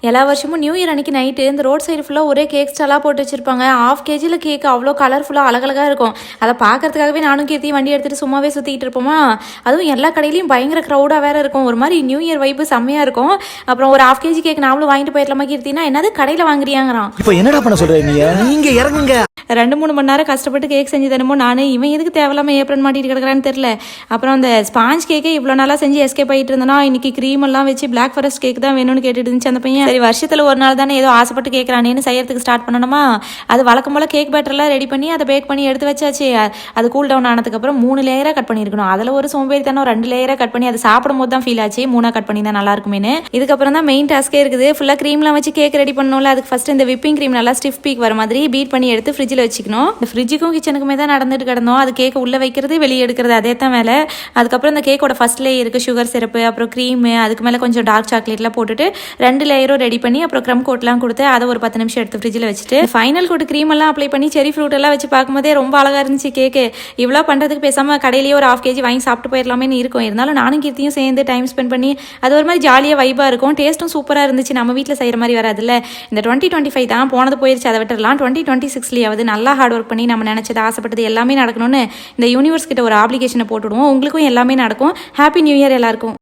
எல்லா வருஷமும் new year அன்றைக்கி நைட்டு இந்த ரோட் சைடு ஃபுல்லாக ஒரே கேக் ஸ்டாலாக போட்டு வச்சுருப்பாங்க. ½ kg கேக் அவ்வளோ கலர்ஃபுல்லாக அழகழகாக இருக்கும். அதை பார்க்கறதுக்காகவே நானும் கீர்த்தி வண்டி எடுத்துகிட்டு சும்மாவே சுற்றிக்கிட்டு இருப்போமா. அதுவும் எல்லா கடையிலையும் பயங்கர க்ரௌடாக வேறு இருக்கும். ஒரு மாதிரி நியூ இயர் வைப்பு செம்மையாக இருக்கும். அப்புறம் ஒரு ½ kg கேக் நாமளும் வாங்கிட்டு போயிடலாமா கீர்த்தினா, என்னது கடையில் வாங்குறியாங்கிறான். இப்போ என்னடா பண்ண சொல்கிறீங்க? நீங்கள் இறங்குங்க. 2-3 மணி நேரம் கஷ்டப்பட்டு கேக் செஞ்சு தரமோ நான் இவன் எதுக்கு தேவையில்லாமல் ஏப்ரன் மாட்டிட்டு கிடக்குறான்னு தெரில. அப்புறம் அந்த ஸ்பாஞ்ச் கேக்கே இவ்வளோ நாளாக செஞ்சு எஸ்கேப் ஆகிட்டு இருந்தனா, இன்னைக்கு க்ரீம் எல்லாம் வச்சு பிளாக் ஃபாரஸ்ட் கேக் தான் வேணும்னு கேட்டுட்டு இருந்துச்சு அந்த பையன். சரி வருஷத்தில் ஒரு நாள் தானே ஏதோ ஆசைப்பட்டு கேட்குறானேன்னு செய்யறதுக்கு ஸ்டார்ட் பண்ணணுமா. அது வழக்கம் போல் கேக் பேட்டர்லாம் ரெடி பண்ணி அதை பேக் பண்ணி எடுத்து வச்சாச்சு. அது கூல் டவுன் ஆனதுக்கப்புறம் 3 லேயராக கட் பண்ணியிருக்கணும். அதில் ஒரு சோம்பேறித்தனம் 2 லேயராக கட் பண்ணி அதை சாப்பிடும் போது தான் ஃபீல் ஆச்சு 3ஆக கட் பண்ணி தான் நல்லா இருக்குமேனு. இதுக்கப்புறம் தான் மெயின் டாஸ்க்கே இருக்குது. ஃபுல்லாக க்ரீம்லாம் வச்சு கேக் ரெடி பண்ணணும்ல. அதுக்கு ஃபஸ்ட்டு இந்த விப்பிங் க்ரீம் நல்லா ஸ்டிஃப் பீக் வர மாதிரி பீட் பண்ணி எடுத்து ஃப்ரிட்ஜில் வச்சுக்கணும். ஃப்ரிட்ஜுக்கும் கிச்சனுக்குமே தான் நடந்துட்டு கிடந்தோம். அது கேக்கை உள்ளே வைக்கிறது வெளியே எடுக்கிறது அதே தான் வேலை. அதுக்கப்புறம் இந்த கேக்கோட ஃபஸ்ட் லேயருக்கு சுகர் சிரப்பு, அப்புறம் க்ரீமு, அதுக்கு மேலே கொஞ்சம் டார்க் சாக்லேட்லாம் போட்டுட்டு 2 லேயரும் ரெடி பண்ணி அப்புறம் க்ரம் கோட்லாம் கொடுத்து அதை ஒரு 10 நிமிஷம் எடுத்து ஃப்ரிட்ஜில் வச்சுட்டு ஃபைனல் கோட் க்ரீம் எல்லாம் அப்ளை பண்ணி செரி ஃப்ரூட் எல்லாம் வச்சு பார்க்கும்போதே ரொம்ப அழகாக இருந்துச்சு கேக்கு. இவ்வளோ பண்ணுறதுக்கு பேசாமல் கடையிலேயே ஒரு ½ kg வாங்கி சாப்பிட்டு போயிடலாமேன்னு இருக்கும். இருந்தாலும் நானும் கீர்த்தியும் சேர்ந்து டைம் ஸ்பெண்ட் பண்ணி அது ஒரு மாதிரி ஜாலியாக வைபாக இருக்கும். டேஸ்ட்டும் சூப்பராக இருந்துச்சு. நம்ம வீட்டில் செய்கிற மாதிரி வராதுல்ல. இந்த 2025 தான் போனது போயிடுச்சு, அதை விட்டுடலாம். 2026 நல்லா ஹார்ட் ஒர்க் பண்ணி நம்ம நினச்சது ஆசைப்பட்டது எல்லாமே நடக்கணும்னு இந்த யூனிவர்ஸ் கிட்ட ஒரு ஆப்ளிகேஷனை போட்டுவிடுவோம். உங்களுக்கும் எல்லாமே நடக்கும். ஹாப்பி நியூ இயர் எல்லாருக்கும்.